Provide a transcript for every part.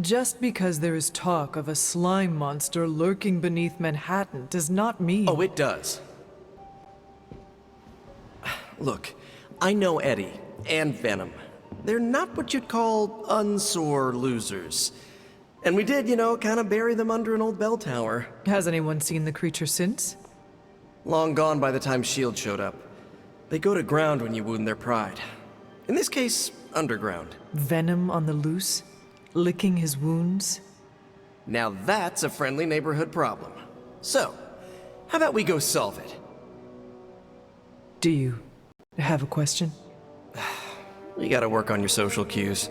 Just because there is talk of a slime monster lurking beneath Manhattan does not mean... Oh, it does. Look, I know Eddie and Venom. They're not what you'd call unsore losers. And we did, you know, kind of bury them under an old bell tower. Has anyone seen the creature since? Long gone by the time S.H.I.E.L.D. showed up. They go to ground when you wound their pride. In this case, underground. Venom on the loose? Licking his wounds? Now that's a friendly neighborhood problem. So, how about we go solve it? Do you have a question? You gotta work on your social cues.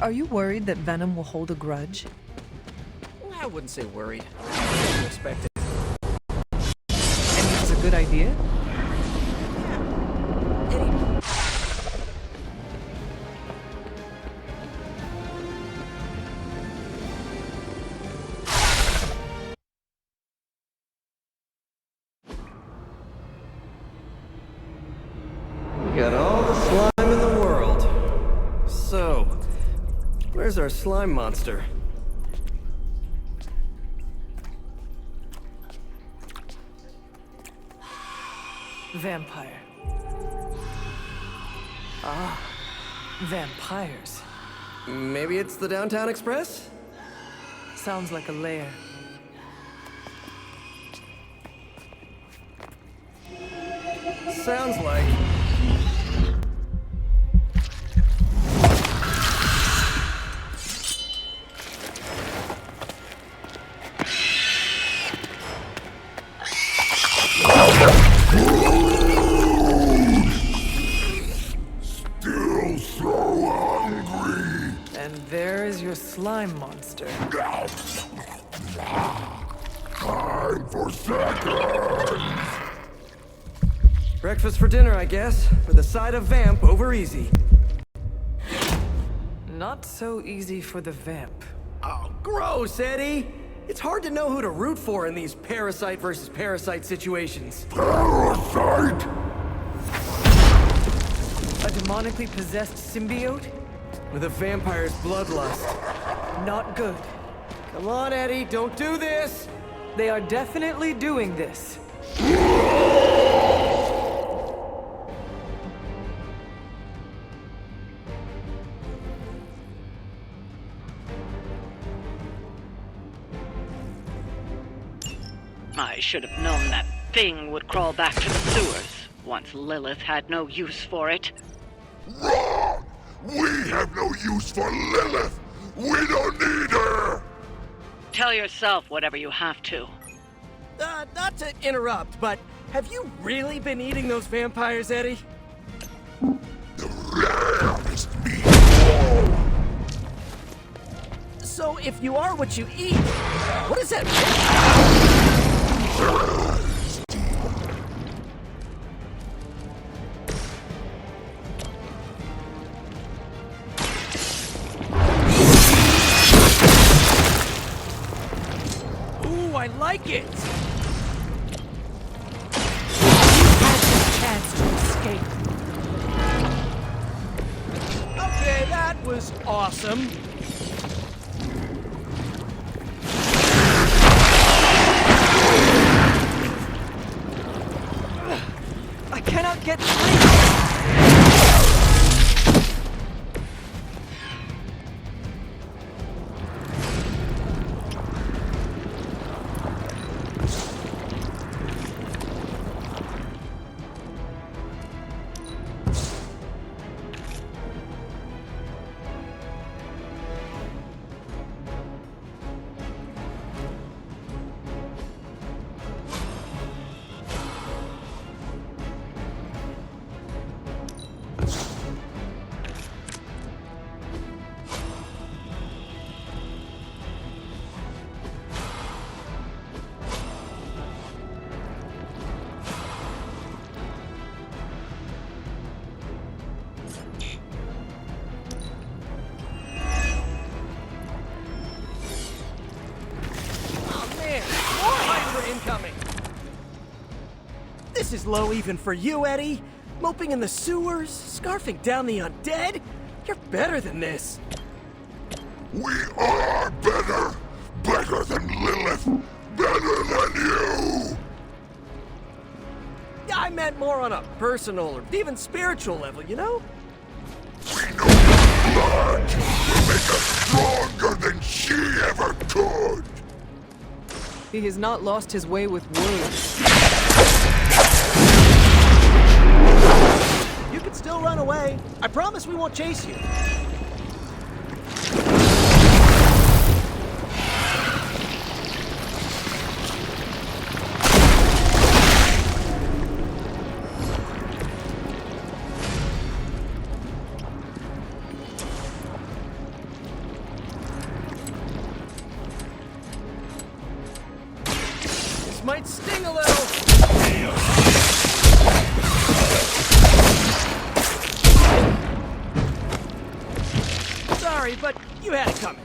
Are you worried that Venom will hold a grudge? I wouldn't say worried. I expect it. And it's a good idea? We got all the slime in the world. So, where's our slime monster? Vampire. Ah, vampires. Maybe it's the Downtown Express? Sounds like a lair. Sounds like... Still so hungry. And there is your slime monster. Time for seconds. Breakfast for dinner, I guess, with a side of vamp over easy. Not so easy for the vamp. Oh, gross, Eddie! It's hard to know who to root for in these parasite versus parasite situations. Parasite? A demonically possessed symbiote? With a vampire's bloodlust. Not good. Come on, Eddie, don't do this! They are definitely doing this. I should have known that thing would crawl back to the sewers once Lilith had no use for it. Wrong! We have no use for Lilith! We don't need her! Tell yourself whatever you have to. Not to interrupt, but have you really been eating those vampires, Eddie? The rarest meat. So if you are what you eat, what does that mean? Ooh, I like it! You had your chance to escape. Okay, that was awesome. I cannot get free. This is low even for you, Eddie. Moping in the sewers, scarfing down the undead. You're better than this. We are better! Better than Lilith! Better than you! I meant more on a personal or even spiritual level, you know? We know the blood will make us stronger than she ever could! He has not lost his way with words. You can still run away. I promise we won't chase you. This might sting a little. Sorry, but you had it coming.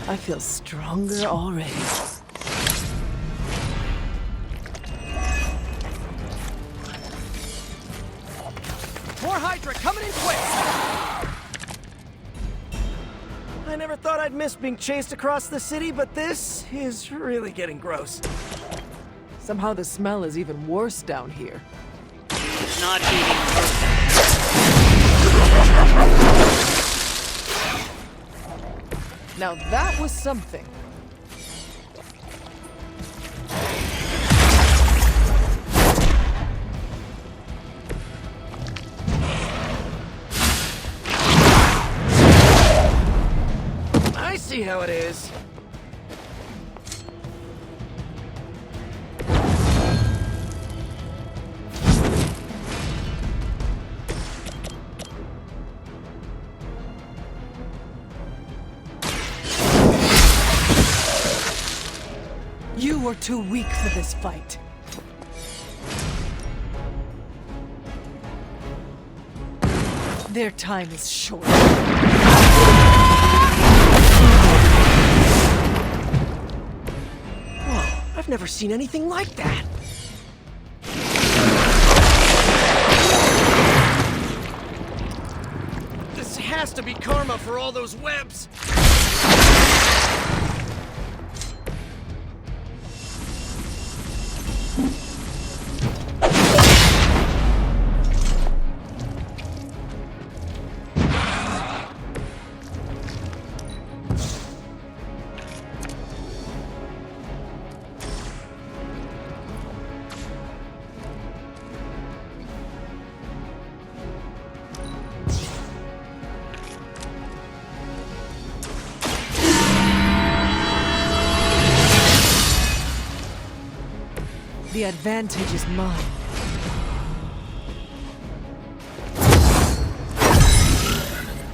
I feel stronger already. More Hydra coming in quick! I never thought I'd miss being chased across the city, but this is really getting gross. Somehow the smell is even worse down here. He's not being perfect. Now that was something. I see how it is. You are too weak for this fight. Their time is short. Whoa, I've never seen anything like that. This has to be karma for all those webs. The advantage is mine.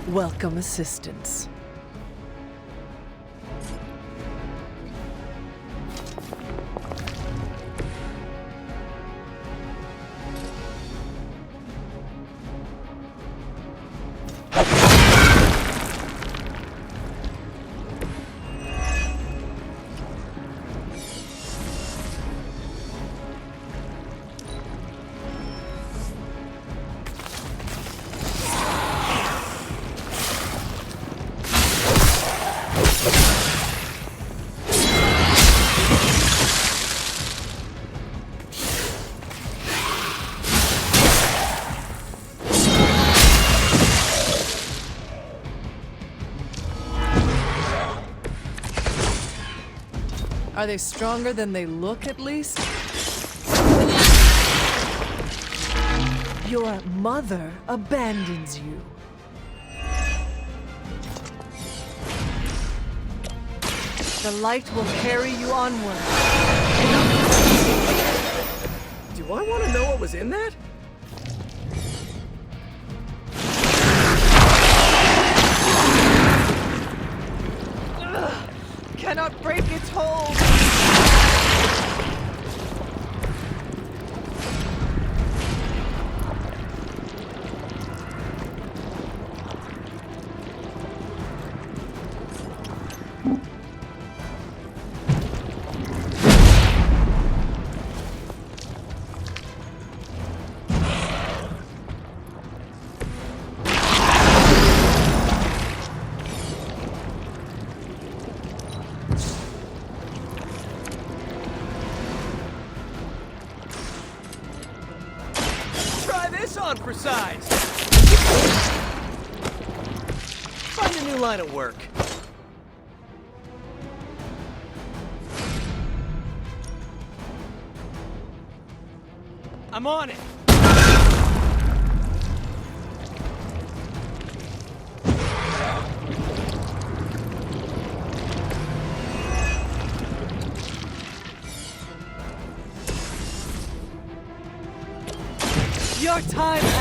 Welcome assistance. Are they stronger than they look, at least? Your mother abandons you. The light will carry you onward. Do I want to know what was in that? Cannot break its hold. On for size. Find a new line of work. I'm on it. Your time has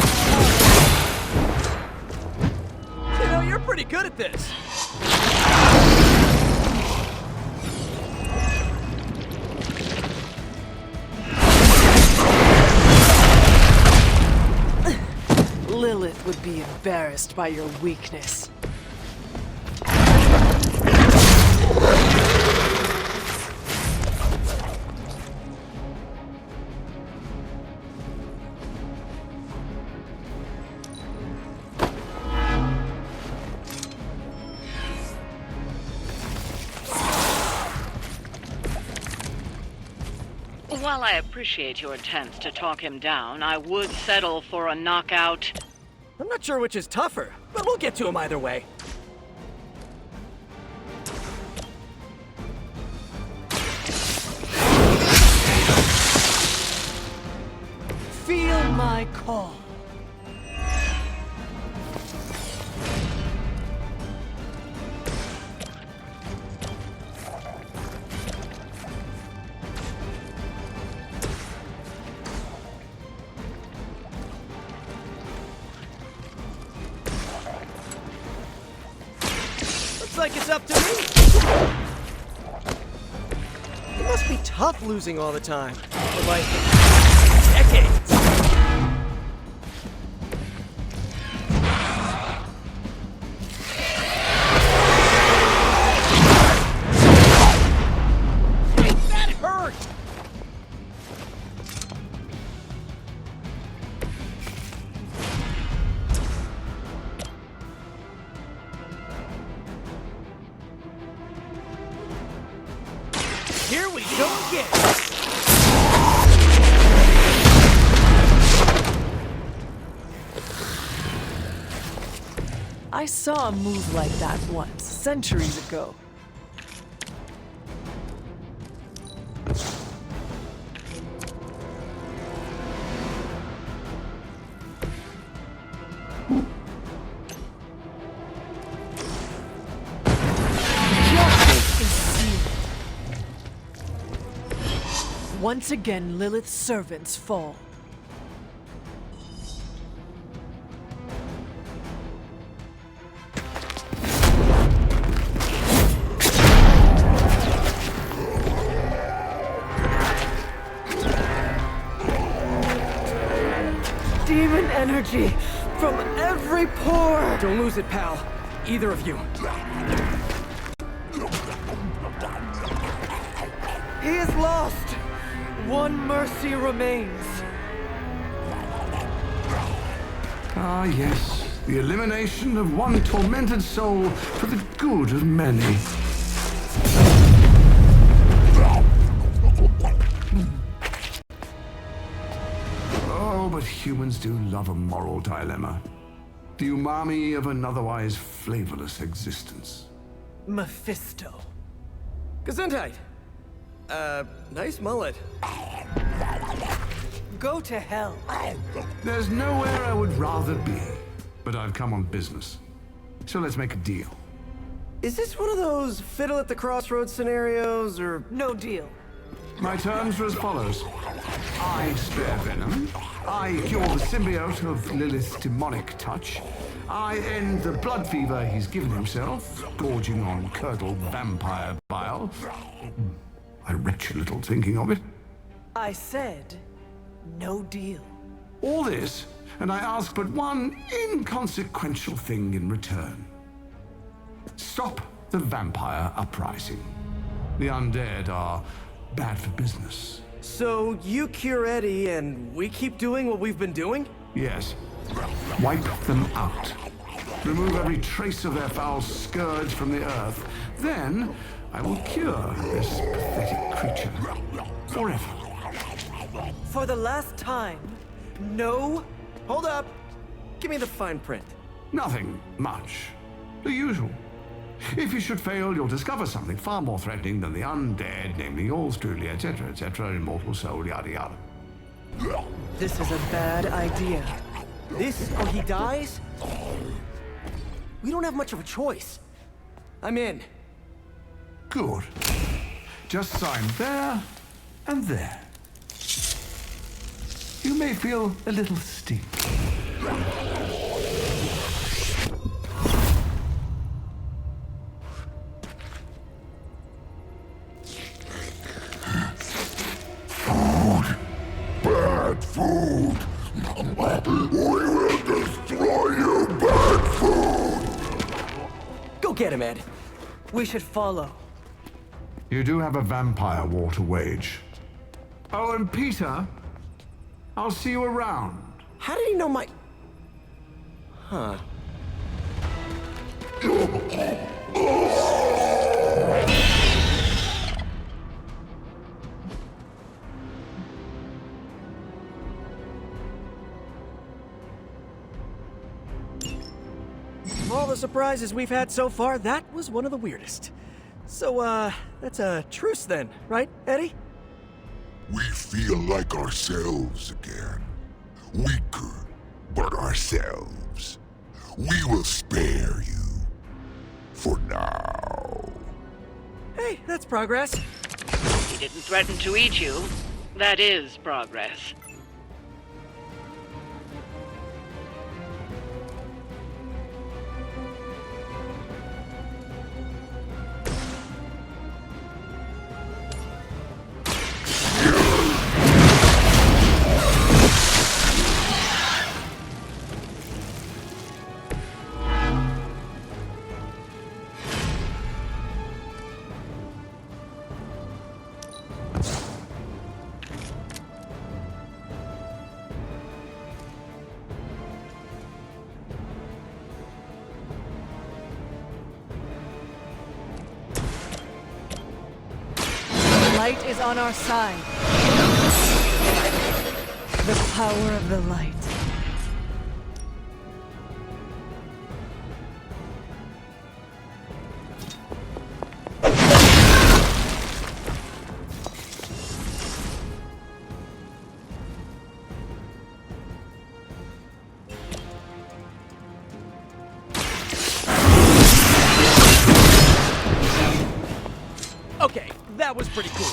come. You know, you're pretty good at this. Lilith would be embarrassed by your weakness. While I appreciate your attempts to talk him down, I would settle for a knockout. I'm not sure which is tougher, but we'll get to him either way. Feel my call. Like it's up to me. It must be tough losing all the time. For like decades. That hurt! Here we go again! I saw a move like that once, centuries ago. Once again, Lilith's servants fall. Demon energy from every pore! Don't lose it, pal. Either of you. He is lost! One mercy remains. Ah, yes. The elimination of one tormented soul for the good of many. Oh, but humans do love a moral dilemma. The umami of an otherwise flavorless existence. Mephisto. Gesundheit. Nice mullet. Go to hell. There's nowhere I would rather be, but I've come on business. So let's make a deal. Is this one of those fiddle at the crossroads scenarios, or... No deal. My terms are as follows. I spare Venom. I cure the symbiote of Lilith's demonic touch. I end the blood fever he's given himself, gorging on curdled vampire bile. I retch a little thinking of it. I said, no deal. All this, and I ask but one inconsequential thing in return. Stop the vampire uprising. The undead are bad for business. So you cure Eddie, and we keep doing what we've been doing? Yes. Wipe them out. Remove every trace of their foul scourge from the earth. Then I will cure this pathetic creature forever. For the last time, no. Hold up. Give me the fine print. Nothing much. The usual. If you should fail, you'll discover something far more threatening than the undead, namely yours truly, etc., immortal soul, yada yada. This is a bad idea. This, or he dies? We don't have much of a choice. I'm in. Good. Just sign there and there. You may feel a little sting. Bad food! We will destroy you, bad food! Go get him, Ed. We should follow. You do have a vampire war to wage. Oh, and Peter, I'll see you around. How did he know my... Huh. Of all the surprises we've had so far, that was one of the weirdest. So, that's a truce then, right, Eddie? We feel like ourselves again. Weaker, but ourselves. We will spare you. For now. Hey, that's progress. He didn't threaten to eat you. That is progress. Light is on our side. The power of the light. Okay, that was pretty cool.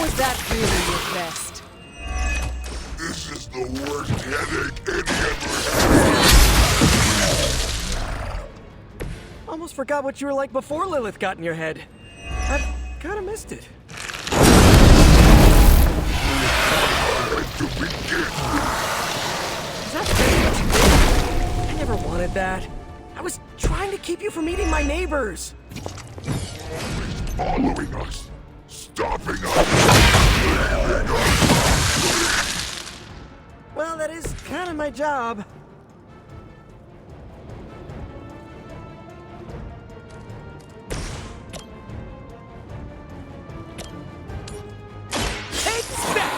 was that really your best? This is the worst headache Eddie ever had. Almost forgot what you were like before Lilith got in your head. I've kind of missed it. To begin. Is that really what you did? I never wanted that. I was trying to keep you from eating my neighbors. Always following us, stopping us, leaving us. Well, that is kind of my job. Take that!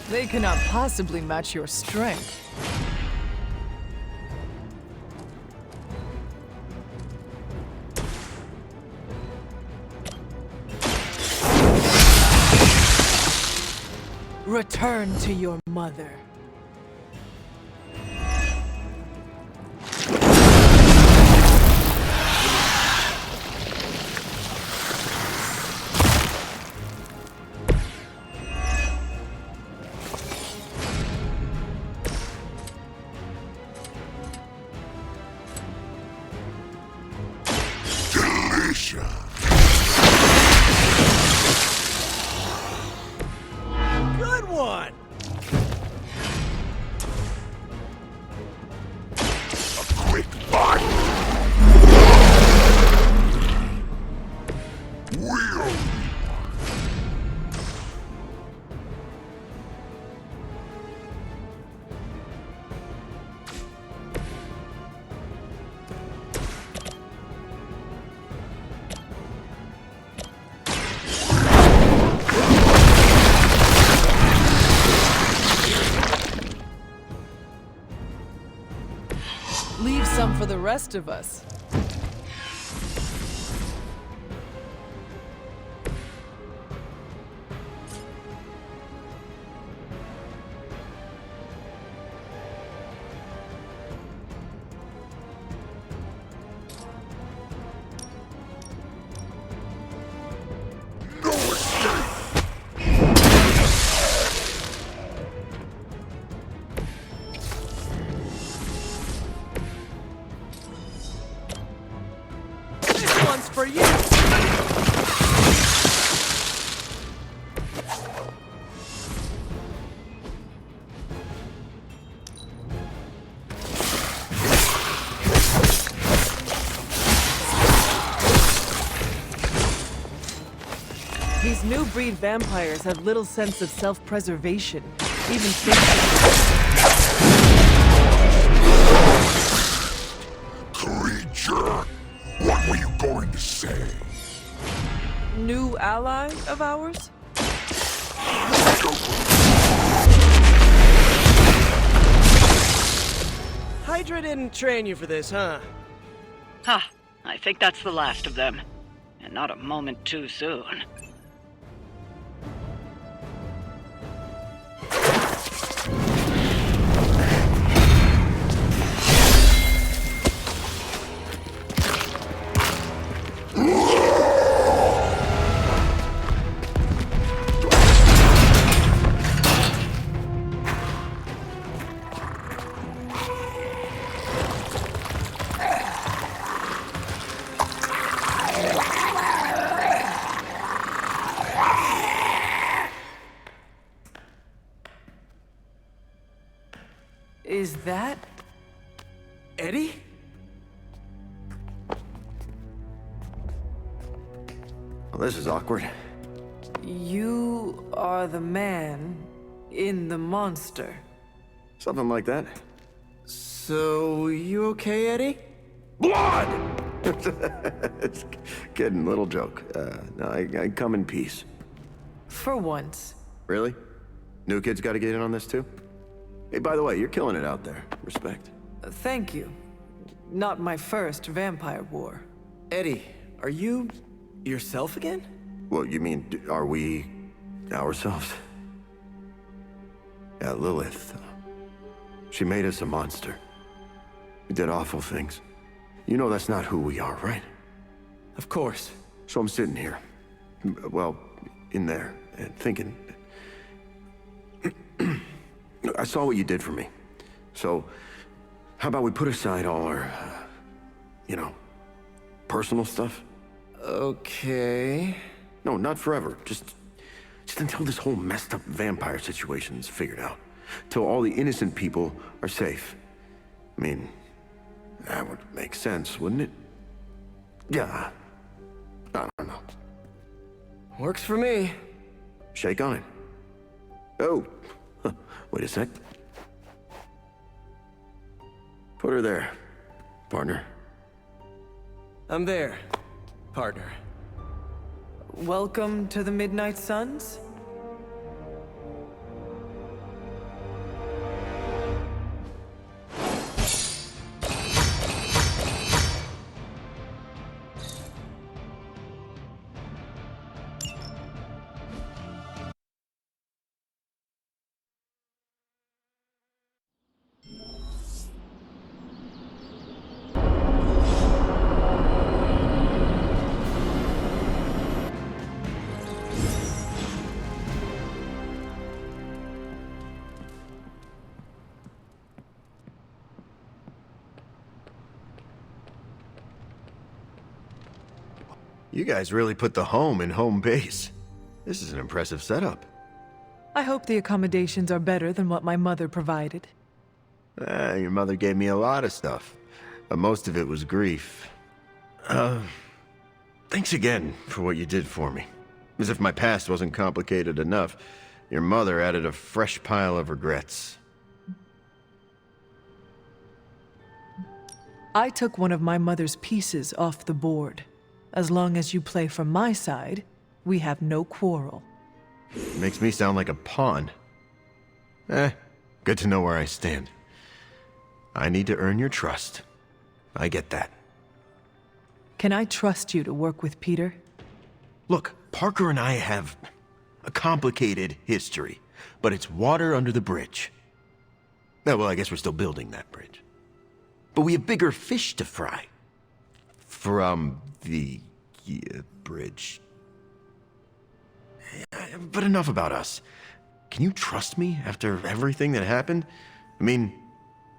They cannot possibly match your strength. Return to your mother. Good one! A quick bite. Wheel. Leave some for the rest of us. No escape. This one's for you! These new breed vampires have little sense of self-preservation. Even Creature. What were you going to say? new ally of ours? Hydra didn't train you for this, huh? Ha! I think that's the last of them. And not a moment too soon. Is that... Eddie? Well, this is awkward. You are the man in the monster. Something like that. So, you okay, Eddie? Blood! It's kidding, little joke. No, I come in peace. For once. Really? New kids gotta get in on this too? Hey, by the way, you're killing it out there. Respect. Thank you. Not my first vampire war. Eddie, are you yourself again? Well, you mean, are we ourselves? Yeah, Lilith. She made us a monster. We did awful things. You know that's not who we are, right? Of course. So I'm sitting here, well, in there, and thinking... I saw what you did for me. So, how about we put aside all our, you know, personal stuff? Okay... No, not forever. Just until this whole messed up vampire situation's figured out. Till all the innocent people are safe. I mean, that would make sense, wouldn't it? Yeah. I don't know. Works for me. Shake on it. Oh, wait a sec. Put her there, partner. I'm there, partner. Welcome to the Midnight Suns? You guys really put the home in home base. This is an impressive setup. I hope the accommodations are better than what my mother provided. Your mother gave me a lot of stuff, but most of it was grief. Thanks again for what you did for me. As if my past wasn't complicated enough, your mother added a fresh pile of regrets. I took one of my mother's pieces off the board. As long as you play for my side, we have no quarrel. Makes me sound like a pawn. Good to know where I stand. I need to earn your trust. I get that. Can I trust you to work with Peter? Look, Parker and I have a complicated history, but it's water under the bridge. Well, I guess we're still building that bridge. But we have bigger fish to fry. From the bridge. But enough about us. Can you trust me after everything that happened? I mean,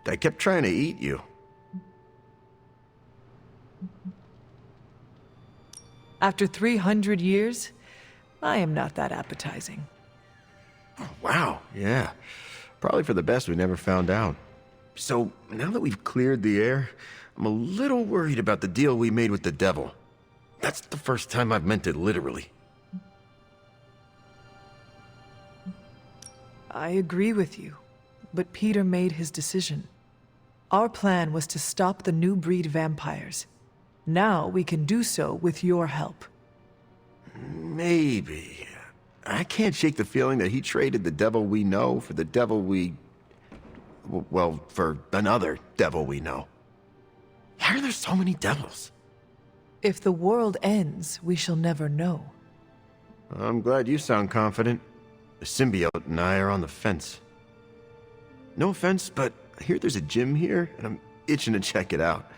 I kept trying to eat you. After 300 years, I am not that appetizing. Oh, wow, yeah. Probably for the best we never found out. So, now that we've cleared the air, I'm a little worried about the deal we made with the devil. That's the first time I've meant it literally. I agree with you, but Peter made his decision. Our plan was to stop the new breed vampires. Now we can do so with your help. Maybe. I can't shake the feeling that he traded the devil we know for the devil we... well, for another devil we know. Why are there so many devils? If the world ends, we shall never know. I'm glad you sound confident. The symbiote and I are on the fence. No offense, but I hear there's a gym here, and I'm itching to check it out.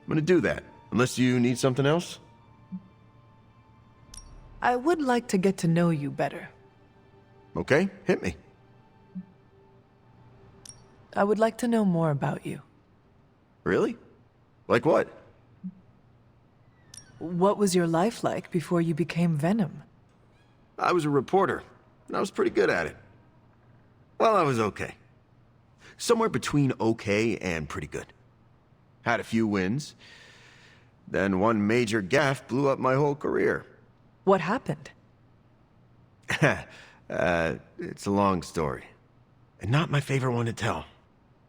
I'm gonna do that, unless you need something else? I would like to get to know you better. Okay, hit me. I would like to know more about you. Really? Like what? What was your life like before you became Venom? I was a reporter, and I was pretty good at it. Well, I was okay. Somewhere between okay and pretty good. Had a few wins. Then one major gaffe blew up my whole career. What happened? It's a long story. And not my favorite one to tell.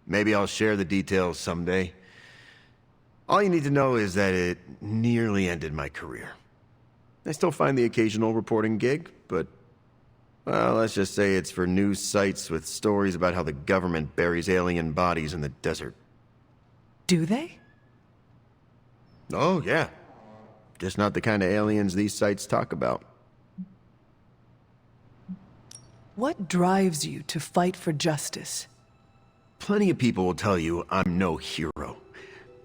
Maybe I'll share the details someday. All you need to know is that it nearly ended my career. I still find the occasional reporting gig, but... well, let's just say it's for news sites with stories about how the government buries alien bodies in the desert. Do they? Oh, yeah. Just not the kind of aliens these sites talk about. What drives you to fight for justice? Plenty of people will tell you I'm no hero.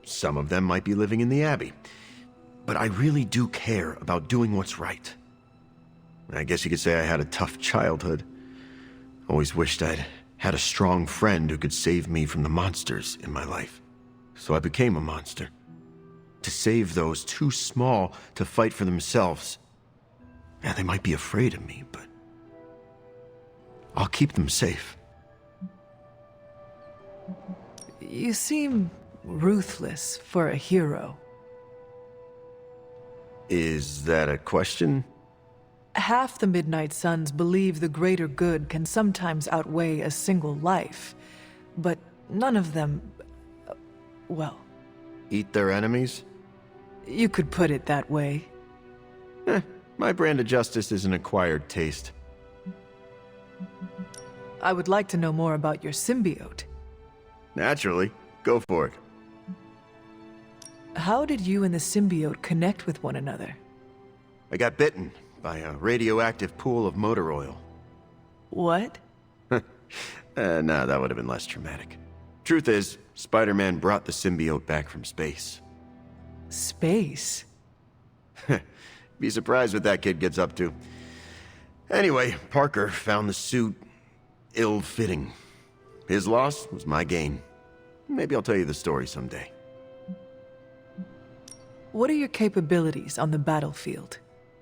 some of them might be living in the Abbey. But I really do care about doing what's right. I guess you could say I had a tough childhood. Always wished I'd had a strong friend who could save me from the monsters in my life. So I became a monster. To save those too small to fight for themselves. Yeah, they might be afraid of me, but I'll keep them safe. You seem ruthless for a hero. Is that a question? Half the Midnight Suns believe the greater good can sometimes outweigh a single life, but none of them, well... Eat their enemies? You could put it that way. My brand of justice is an acquired taste. I would like to know more about your symbiote. Naturally. Go for it. How did you and the symbiote connect with one another? I got bitten by a radioactive pool of motor oil. What? No, that would have been less traumatic. Truth is, Spider-Man brought the symbiote back from space. Space? Be surprised what that kid gets up to. Anyway, Parker found the suit ill-fitting. His loss was my gain. Maybe I'll tell you the story someday. What are your capabilities on the battlefield?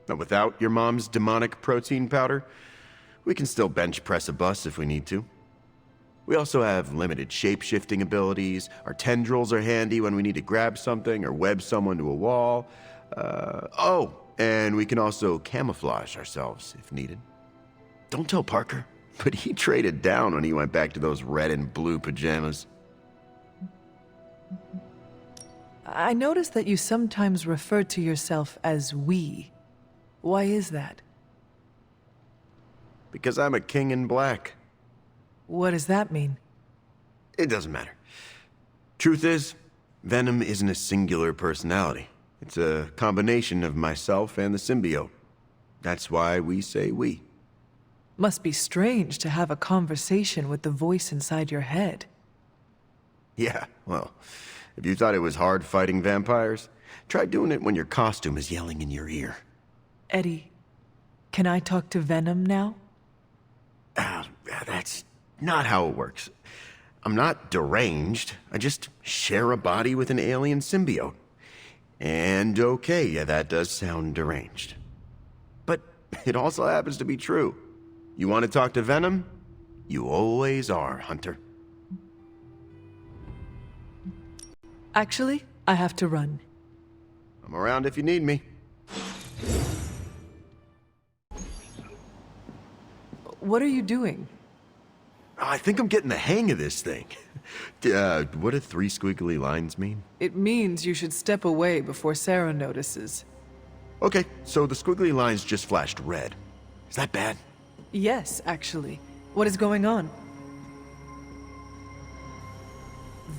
But without your mom's demonic protein powder, we can still bench press a bus if we need to. We also have limited shape-shifting abilities. Our tendrils are handy when we need to grab something or web someone to a wall. And we can also camouflage ourselves if needed. Don't tell Parker, but he traded down when he went back to those red and blue pajamas. I noticed that you sometimes refer to yourself as we. Why is that? Because I'm a king in black. What does that mean? It doesn't matter. Truth is, Venom isn't a singular personality. It's a combination of myself and the symbiote. That's why we say we. Must be strange to have a conversation with the voice inside your head. Yeah, well, if you thought it was hard fighting vampires, try doing it when your costume is yelling in your ear. Eddie, can I talk to Venom now? That's not how it works. I'm not deranged. I just share a body with an alien symbiote. And okay, yeah, that does sound deranged. But it also happens to be true. You want to talk to Venom? You always are, Hunter. Actually, I have to run. I'm around if you need me. What are you doing? I think I'm getting the hang of this thing. What do 3 squiggly lines mean? It means you should step away before Sarah notices. Okay, so the squiggly lines just flashed red. Is that bad? Yes, actually. What is going on?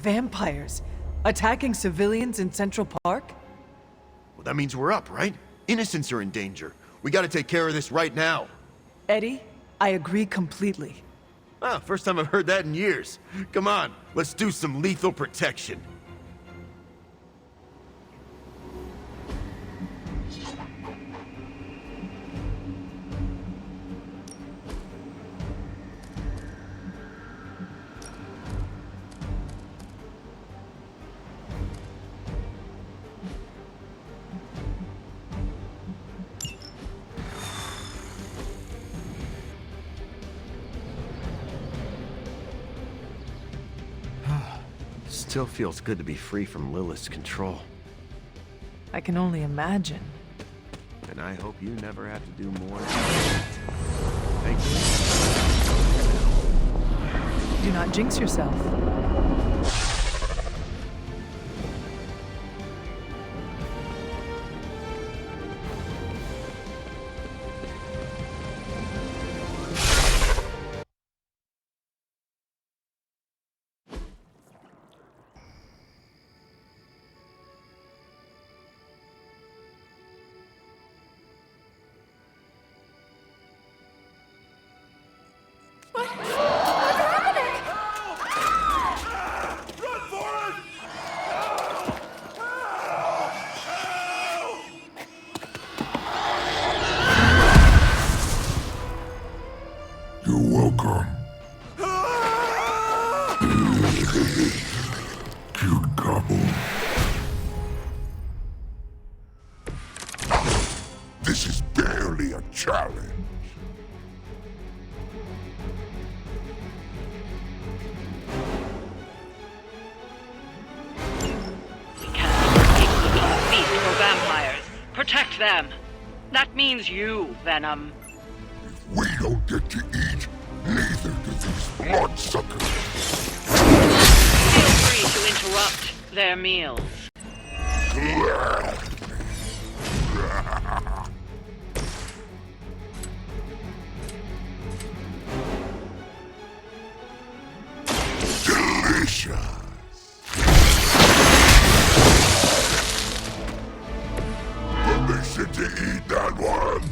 Vampires attacking civilians in Central Park? Well, that means we're up, right? Innocents are in danger. We gotta take care of this right now. Eddie, I agree completely. Ah, first time I've heard that in years. Come on, let's do some lethal protection. Still feels good to be free from Lilith's control. I can only imagine. And I hope you never have to do more. Thank you. Do not jinx yourself. challenge. We can't keep looking a feast for vampires. Protect them. That means you, Venom. If we don't get to eat, neither do these bloodsuckers. Feel free to interrupt their meals. Delicious. Permission to eat that one?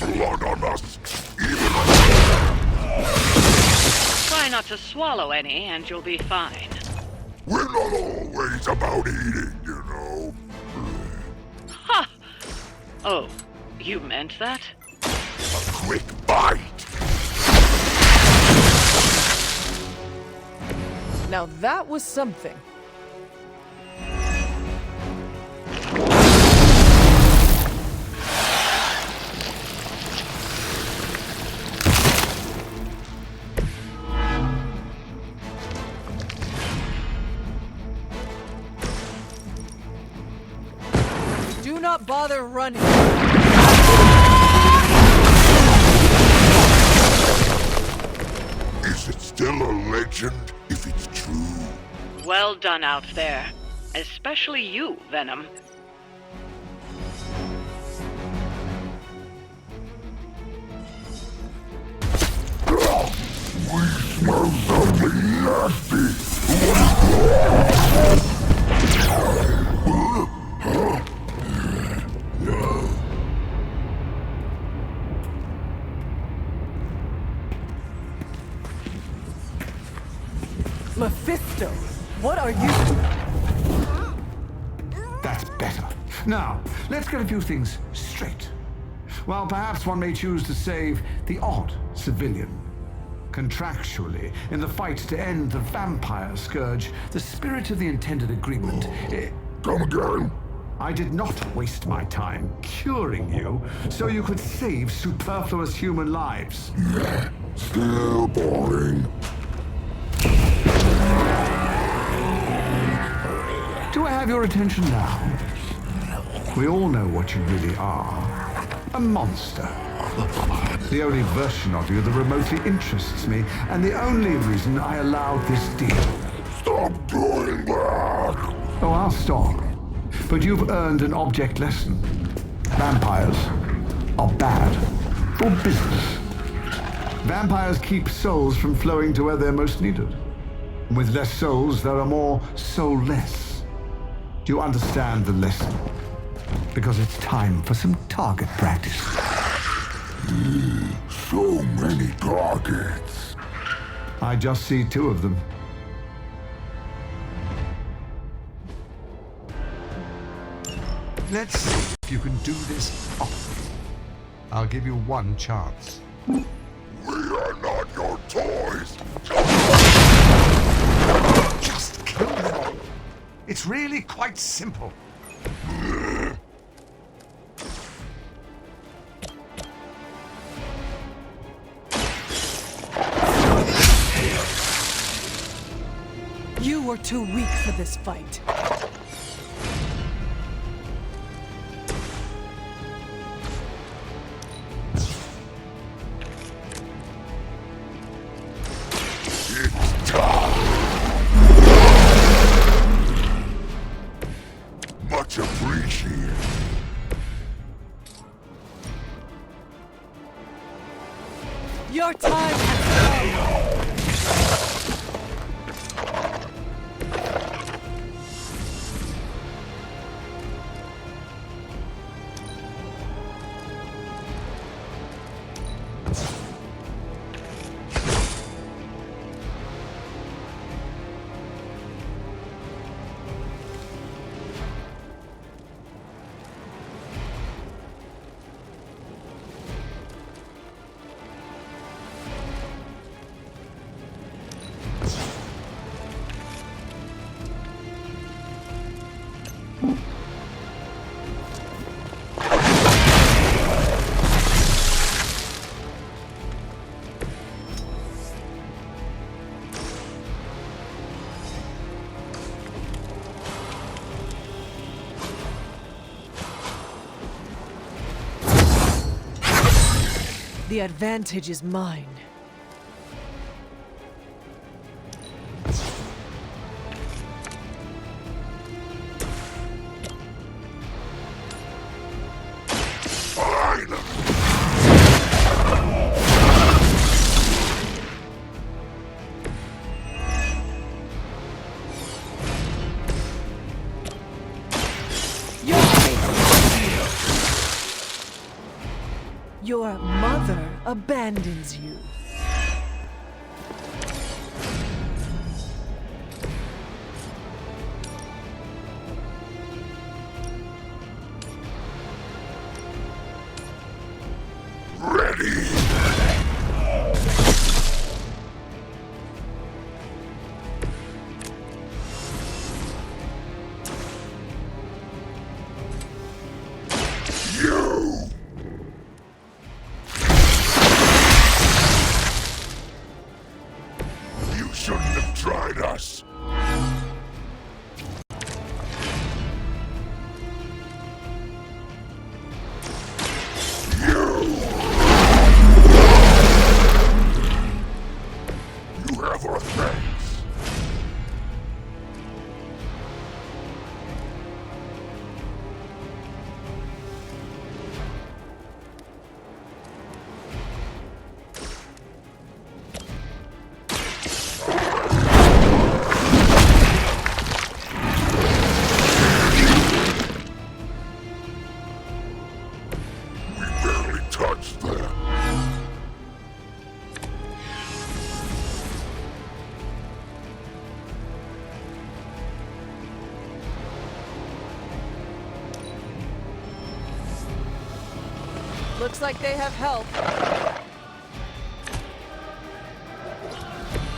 Blood on us, even Try not to swallow any, and you'll be fine. we're not always about eating, you know. Ha! Oh, you meant that? A quick bite. Now that was something. Do not bother running. Is it still a legend if it's true? Well done out there. Especially you, Venom. We smell something nasty. Mephisto, what are you? That's better. Now, let's get a few things straight. Well, perhaps one may choose to save the odd civilian. Contractually, in the fight to end the vampire scourge, the spirit of the intended agreement... Come again? I did not waste my time curing you so you could save superfluous human lives. Still boring. Do I have your attention now? We all know what you really are. A monster. The only version of you that remotely interests me, and the only reason I allowed this deal. Stop doing that! Oh, I'll stop. But you've earned an object lesson. Vampires are bad for business. Vampires keep souls from flowing to where they're most needed. With less souls, there are more soulless. Do you understand the lesson? Because it's time for some target practice. So many targets. I just see 2 of them. Let's see if you can do this properly. I'll give you one chance. We are not your toys! Just kill them all. It's really quite simple. You were too weak for this fight. It's time! Much appreciated. Your time has come! The advantage is mine. Your mother abandons you. Ready! Shouldn't have tried us. You have our thanks. Touch them. Looks like they have help.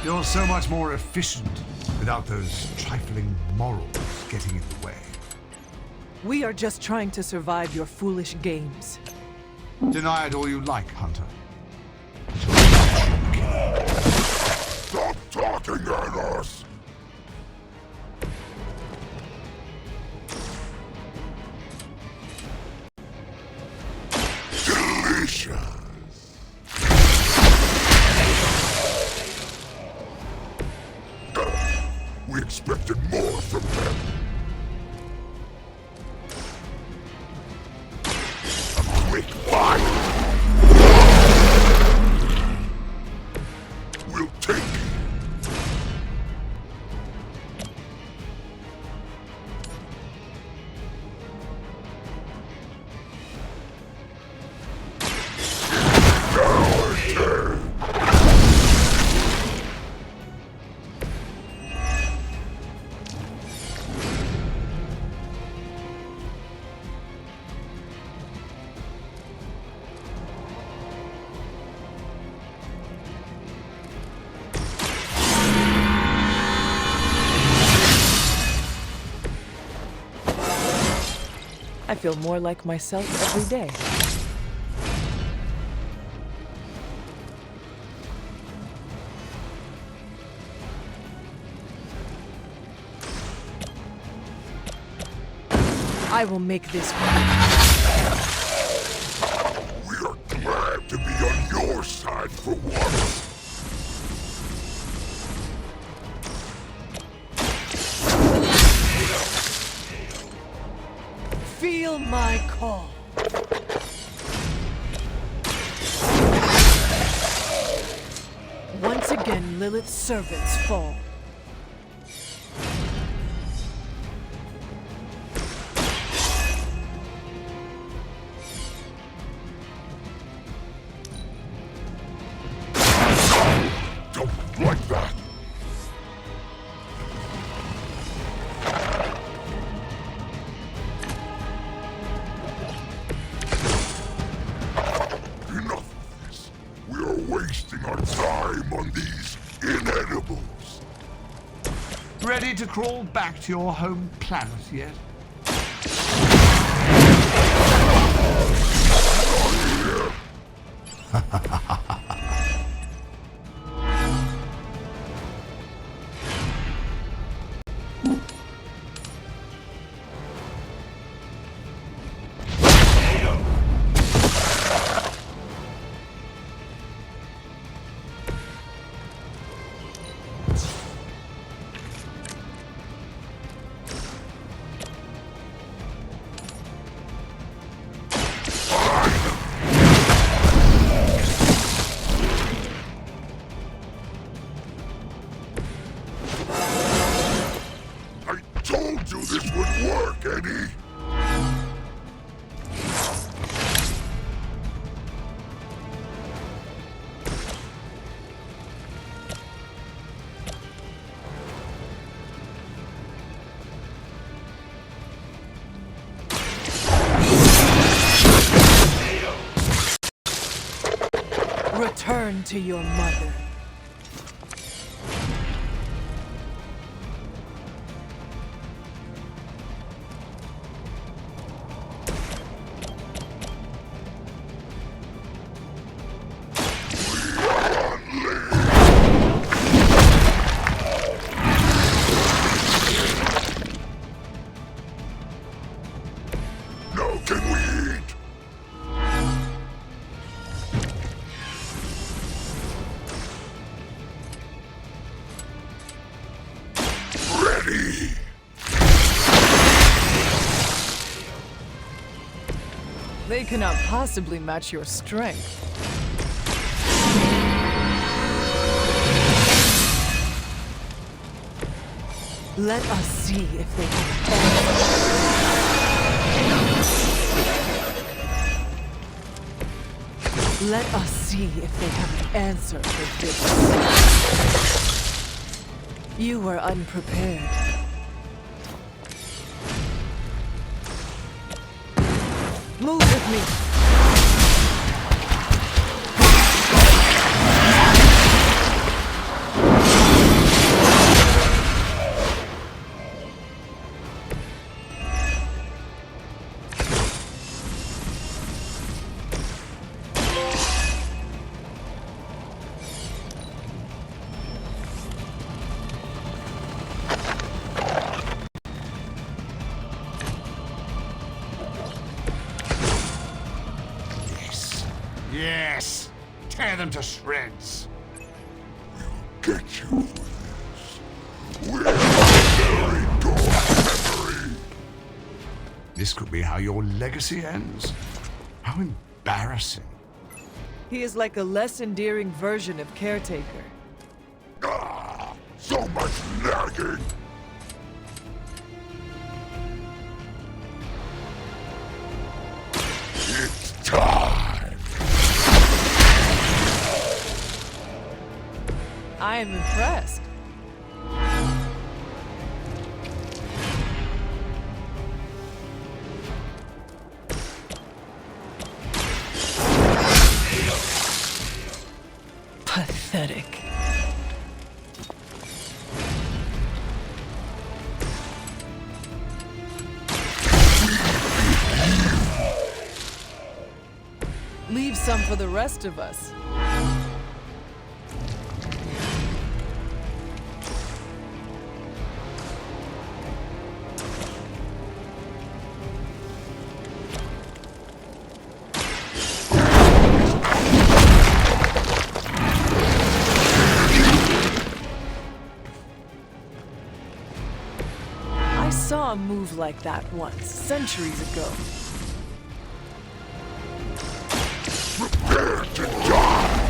You're so much more efficient without those trifling morals getting in the way. We are just trying to survive your foolish games. Deny it all you like, Hunter. Stop talking at us! Delicious! We expected more from them. A quick fight! We'll take it. I feel more like myself every day. I will make this work. We are glad to be on your side for once. Feel my call. Once again, Lilith's servants fall. Don't like that. Enough of this. We are wasting our time on these inedibles. Ready to crawl back to your home planet yet? I told you this would work, Eddie. Return to your mother. Now can we eat? Ready. They cannot possibly match your strength. Let us see if they can. Let us see if they have an answer for this. You were unprepared. Move with me. Yes! Tear them to shreds! We'll get you for this. We're very good memory. This could be how your legacy ends. How embarrassing. He is like a less endearing version of Caretaker. Ah, so much nagging. It's time. I am impressed. Pathetic. leave some for the rest of us. I saw a move like that once, centuries ago. Prepare to die!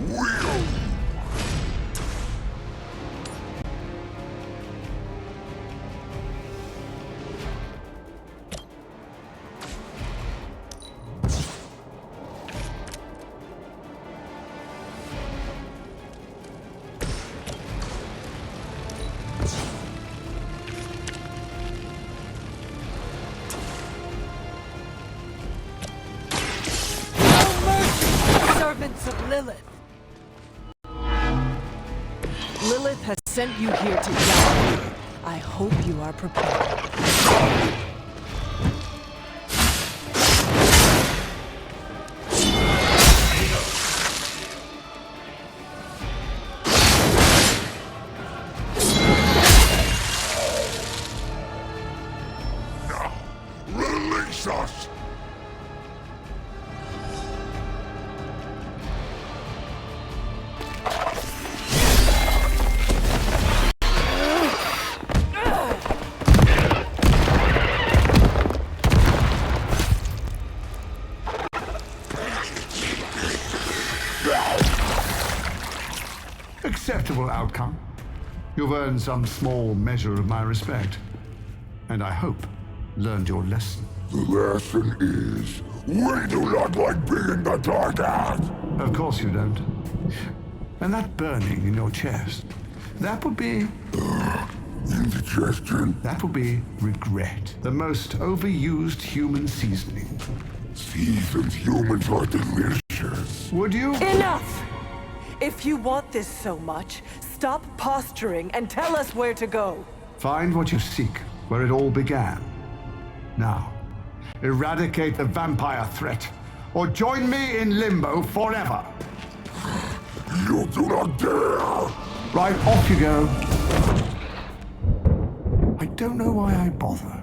Will! Servants of Lilith. Lilith has sent you here to die. I hope you are prepared. Now, release us! Acceptable outcome. You've earned some small measure of my respect. And I hope learned your lesson. The lesson is, we do not like being the target! Of course you don't. And that burning in your chest, that would be... Indigestion? that would be regret. The most overused human seasoning. Seasoned humans are delicious. Would you? Enough! If you want this so much, stop posturing and tell us where to go. Find what you seek, where it all began. Now, eradicate the vampire threat, or join me in limbo forever. You do not dare! Right, off you go. I don't know why I bother.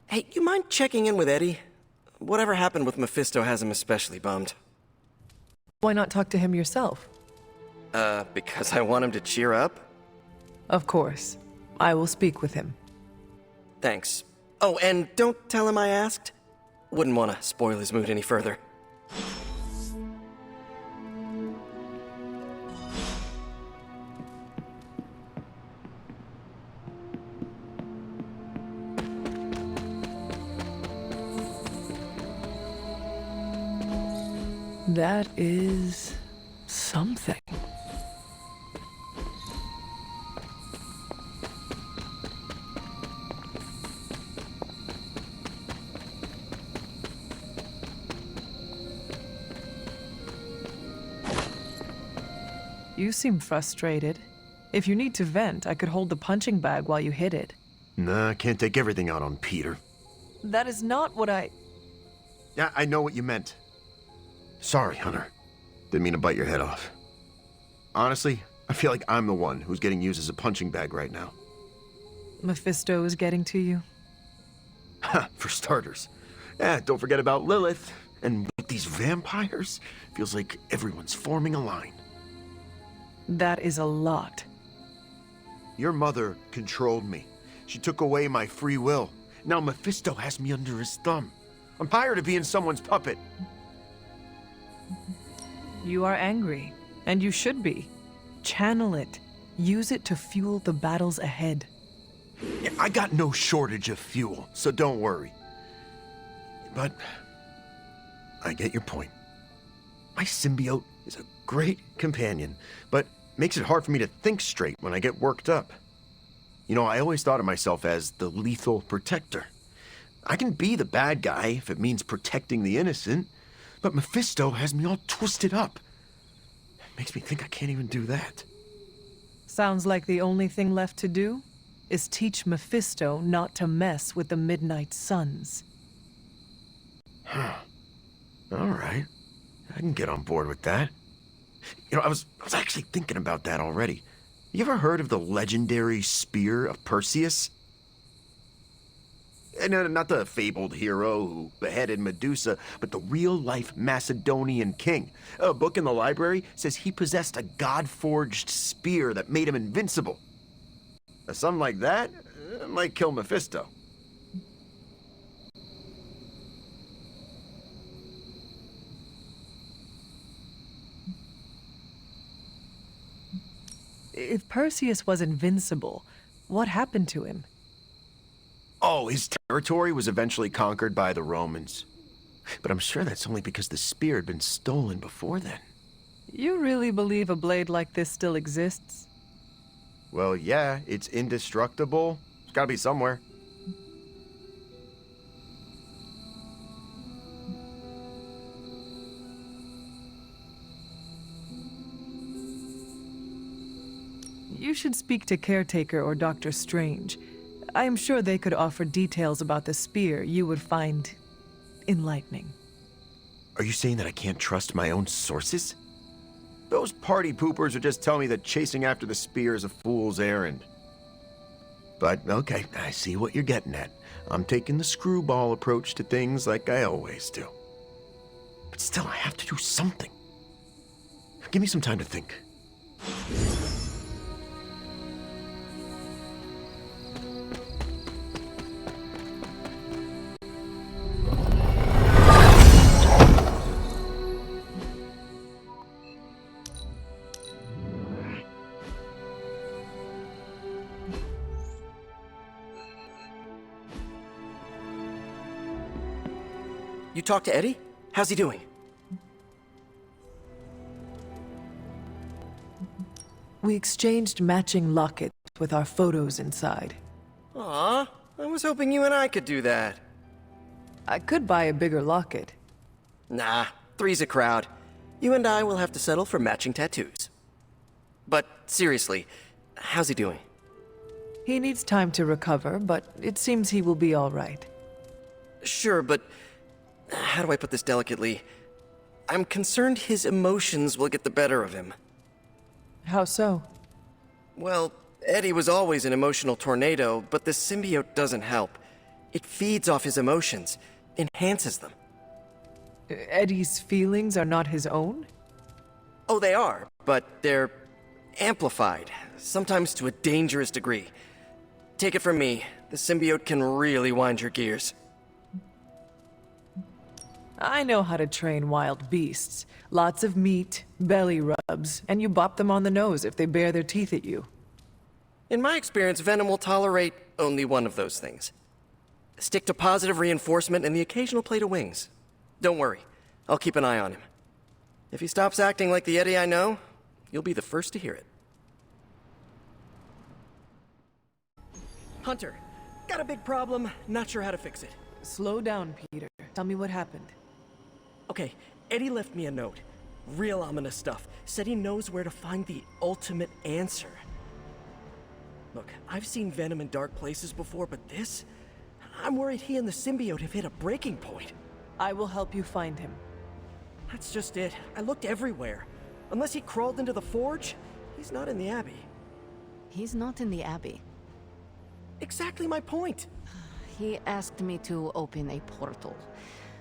Hey, you mind checking in with Eddie? Whatever happened with Mephisto has him especially bummed. Why not talk to him yourself? Because I want him to cheer up? Of course. I will speak with him. Thanks. Oh, and don't tell him I asked. Wouldn't want to spoil his mood any further. That is... something. You seem frustrated. If you need to vent, I could hold the punching bag while you hit it. Nah, can't take everything out on Peter. That is not what I... Yeah, I know what you meant. Sorry, Hunter. Didn't mean to bite your head off. Honestly, I feel like I'm the one who's getting used as a punching bag right now. Mephisto is getting to you? Ha, for starters. Yeah, don't forget about Lilith. And with these vampires, feels like everyone's forming a line. That is a lot. Your mother controlled me. She took away my free will. Now Mephisto has me under his thumb. I'm tired of being someone's puppet. You are angry, and you should be. Channel it. Use it to fuel the battles ahead. Yeah, I got no shortage of fuel, so don't worry. But I get your point. My symbiote is a great companion, but makes it hard for me to think straight when I get worked up. You know, I always thought of myself as the lethal protector. I can be the bad guy if it means protecting the innocent, but Mephisto has me all twisted up. It makes me think I can't even do that. Sounds like the only thing left to do is teach Mephisto not to mess with the Midnight Suns. All right. I can get on board with that. You know, I was actually thinking about that already. You ever heard of the legendary spear of Perseus? No, not the fabled hero who beheaded Medusa, but the real-life Macedonian king. A book in the library says he possessed a god-forged spear that made him invincible. Something like that might kill Mephisto. If Perseus was invincible, what happened to him? Oh, his territory was eventually conquered by the Romans. But I'm sure that's only because the spear had been stolen before then. You really believe a blade like this still exists? Well, yeah, it's indestructible. It's gotta be somewhere. You should speak to Caretaker or Dr. Strange. I am sure they could offer details about the spear you would find enlightening. Are you saying that I can't trust my own sources? Those party poopers would just tell me that chasing after the spear is a fool's errand. But, okay, I see what you're getting at. I'm taking the screwball approach to things like I always do. But still, I have to do something. Give me some time to think. You talked to Eddie? How's he doing? We exchanged matching lockets with our photos inside. Aw, I was hoping you and I could do that. I could buy a bigger locket. Nah, three's a crowd. You and I will have to settle for matching tattoos. But seriously, how's he doing? He needs time to recover, but it seems he will be all right. Sure, but how do I put this delicately? I'm concerned his emotions will get the better of him. How so? Well, Eddie was always an emotional tornado, but the symbiote doesn't help. It feeds off his emotions, enhances them. Eddie's feelings are not his own? Oh, they are, but they're amplified, sometimes to a dangerous degree. Take it from me, the symbiote can really wind your gears. I know how to train wild beasts. Lots of meat, belly rubs, and you bop them on the nose if they bare their teeth at you. In my experience, Venom will tolerate only one of those things. Stick to positive reinforcement and the occasional plate of wings. Don't worry, I'll keep an eye on him. If he stops acting like the Eddie I know, you'll be the first to hear it. Hunter, got a big problem, not sure how to fix it. Slow down, Peter. Tell me what happened. Okay, Eddie left me a note. Real ominous stuff. Said he knows where to find the ultimate answer. Look, I've seen Venom in dark places before, but this? I'm worried he and the symbiote have hit a breaking point. I will help you find him. That's just it. I looked everywhere. Unless he crawled into the forge, he's not in the Abbey. He's not in the Abbey. Exactly my point. He asked me to open a portal,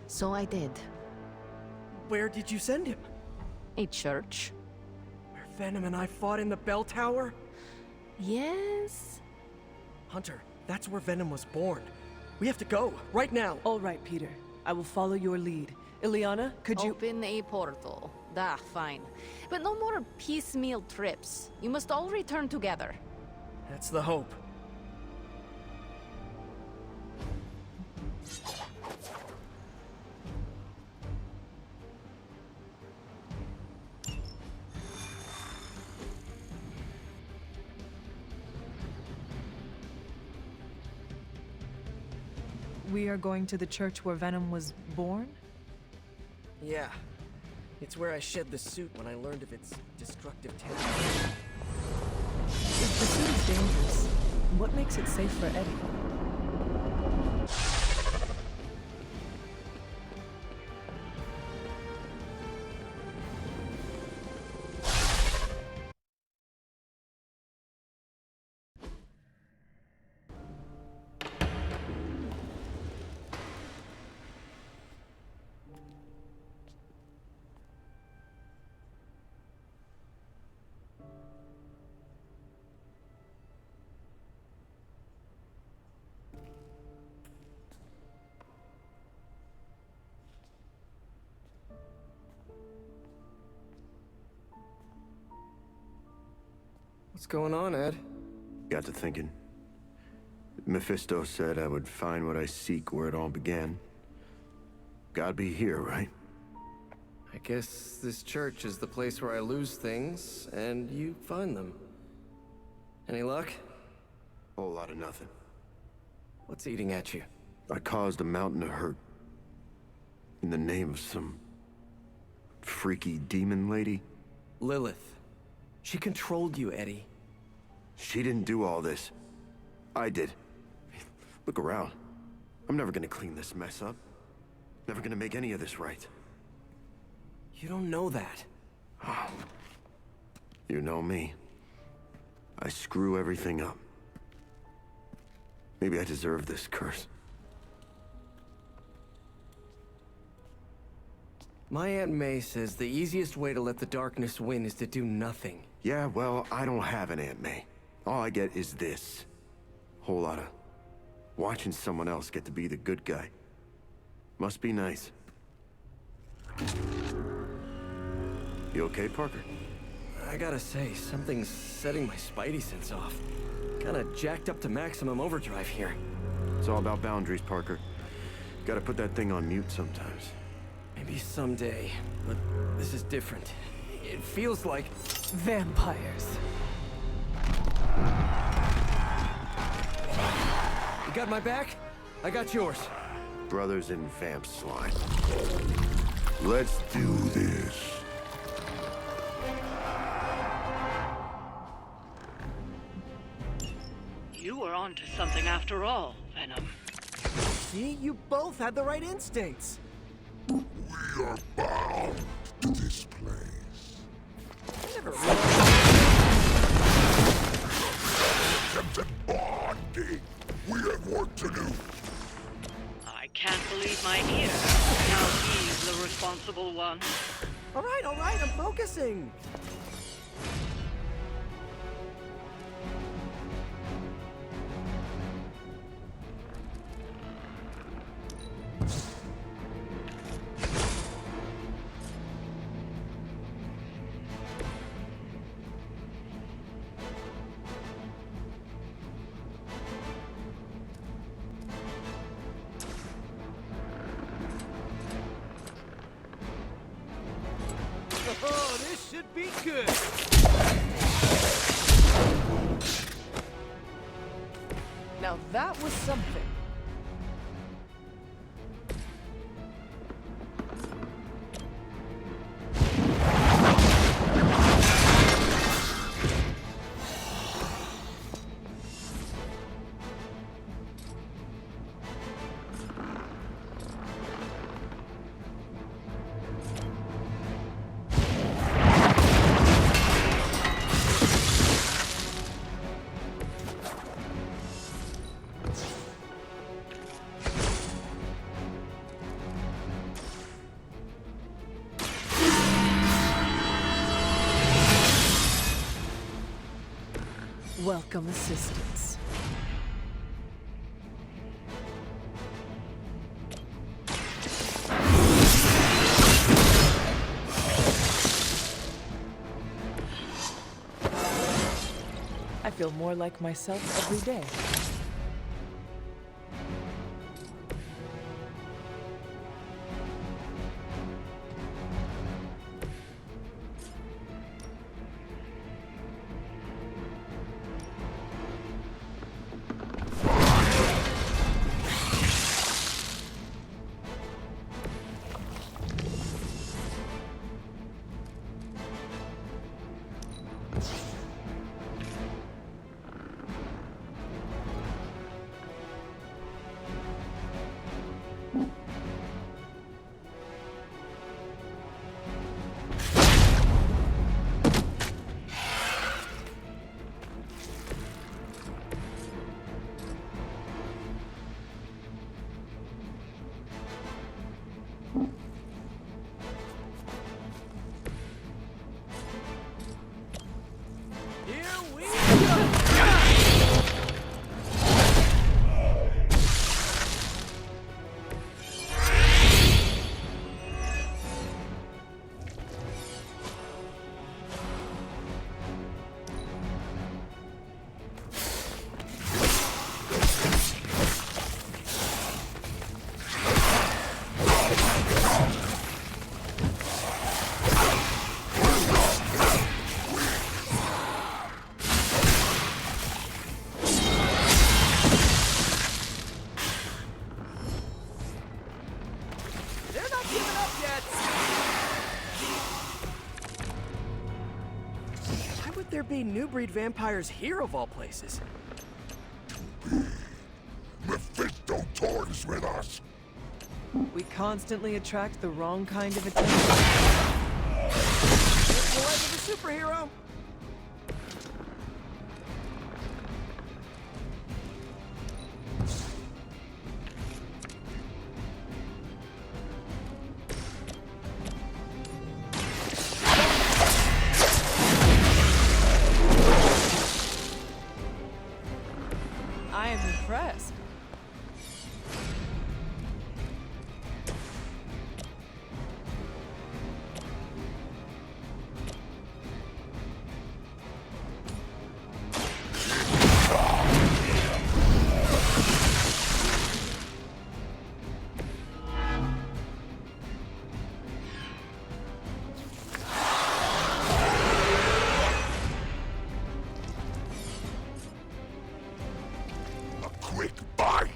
so I did. Where did you send him? A church? Where Venom and I fought in the bell tower? Yes? Hunter, that's where Venom was born. We have to go, right now. All right, Peter. I will follow your lead. Ileana, could you— Open a portal. Fine. But no more piecemeal trips. You must all return together. That's the hope. we are going to the church where Venom was born? Yeah. It's where I shed the suit when I learned of its destructive tendencies. If the suit is dangerous, what makes it safe for Eddie? What's going on, Ed? Got to thinking. Mephisto said I would find what I seek where it all began. Gotta be here, right? I guess this church is the place where I lose things, and you find them. Any luck? Whole lot of nothing. What's eating at you? I caused a mountain of hurt. In the name of some freaky demon lady. Lilith. She controlled you, Eddie. She didn't do all this. I did. Look around. I'm never gonna clean this mess up. Never gonna make any of this right. You don't know that. You know me. I screw everything up. Maybe I deserve this curse. My Aunt May says the easiest way to let the darkness win is to do nothing. Yeah, well, I don't have an Aunt May. All I get is this. Whole lot of watching someone else get to be the good guy. Must be nice. You okay, Parker? I gotta say, something's setting my spidey sense off. Kinda jacked up to maximum overdrive here. It's all about boundaries, Parker. Gotta put that thing on mute sometimes. Maybe someday, but this is different. It feels like... Vampires. You got my back? I got yours. Brothers in vamp slime. Let's do this. You were onto something after all, Venom. See? You both had the right instincts. We are bound to this place. I never realized... Attempted bonding. We have work to do. I can't believe my ears. Now he's the responsible one. All right, I'm focusing. Oh, this should be good. Now that was something. Welcome assistance. I feel more like myself every day. would be new breed vampires here of all places? Mephisto toys with us. We constantly attract the wrong kind of attention. What's the life of a superhero? I am impressed. Quick bite.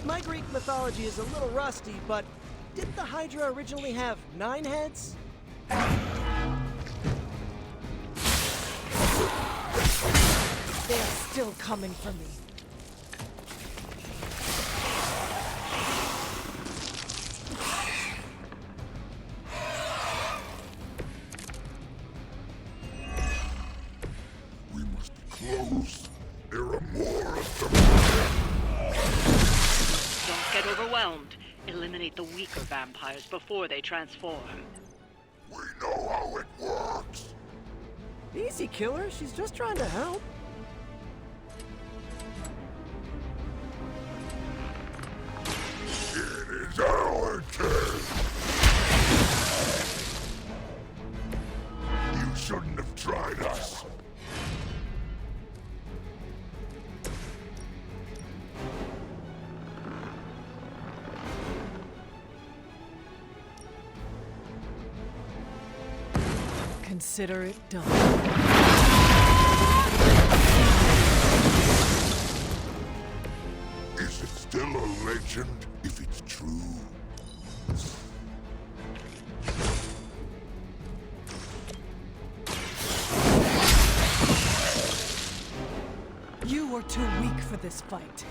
My Greek mythology is a little rusty, but didn't the Hydra originally have 9 heads? They are still coming for me. We must be close. There are more of them. Don't get overwhelmed. Eliminate the weaker vampires before they transform. We know how it works. Easy, killer. She's just trying to help. It is our turn. You shouldn't have tried us. Consider it done. Is it still a legend if it's true? You were too weak for this fight.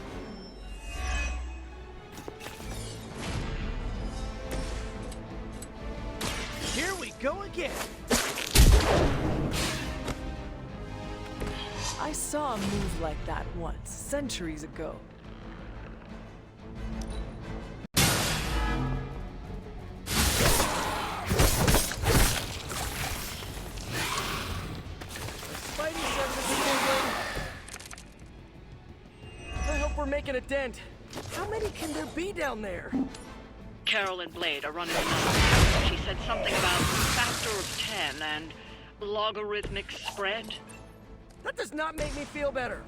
Here we go again. I saw a move like that once, centuries ago. Spidey senses tingling. I hope we're making a dent. How many can there be down there? Carol and Blade are running the numbers. She said something about factor of 10 and logarithmic spread. That does not make me feel better.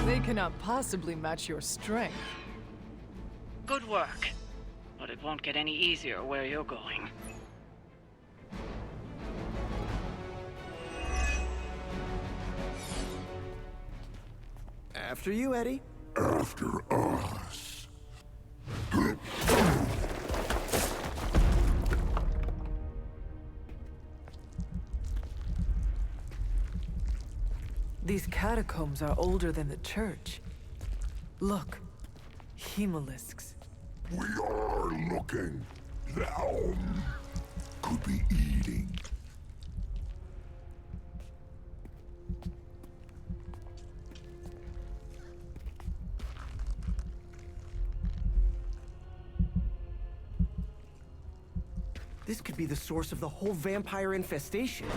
They cannot possibly match your strength. Good work. But it won't get any easier where you're going. After you, Eddie. After us. These catacombs are older than the church. Look, hemolisks. We are looking. Them could be eating. This could be the source of the whole vampire infestation.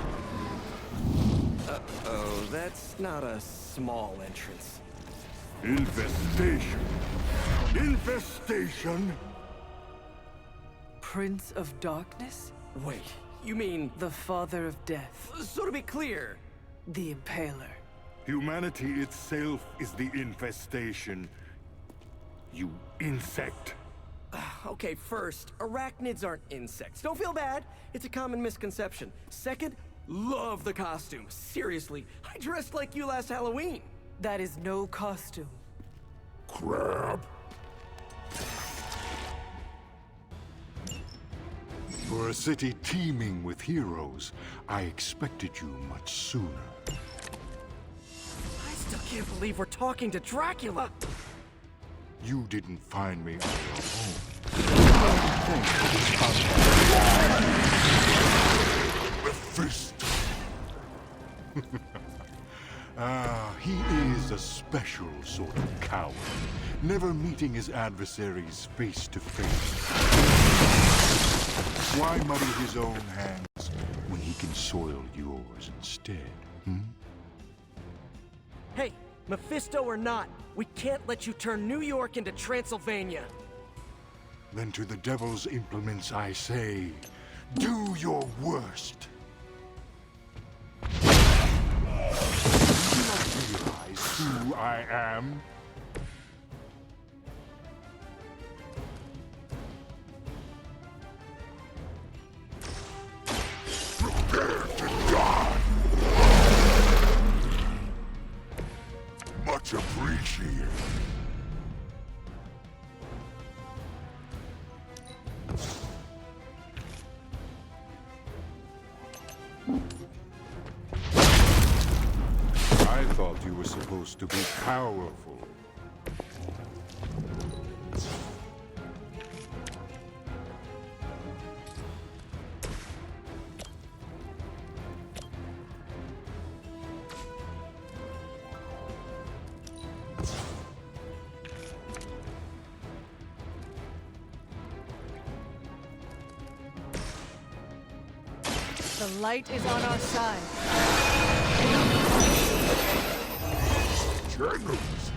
Uh-oh, that's not a small entrance. Infestation. Infestation? Prince of Darkness? Wait, you mean... The Father of Death. So to be clear... The Impaler. Humanity itself is the infestation. You insect. Okay, first, arachnids aren't insects. Don't feel bad. It's a common misconception. Second, love the costume. Seriously, I dressed like you last Halloween. That is no costume. Crab. For a city teeming with heroes, I expected you much sooner. I still can't believe we're talking to Dracula. You didn't find me on your own. Mephisto. He is a special sort of coward, never meeting his adversaries face to face. Why muddy his own hands when he can soil yours instead, Hey, Mephisto or not, we can't let you turn New York into Transylvania. Then to the devil's implements I say, do your worst. Do you not realize who I am? Prepare to die! Much appreciated. I thought you were supposed to be powerful. The light is on our side. Generous.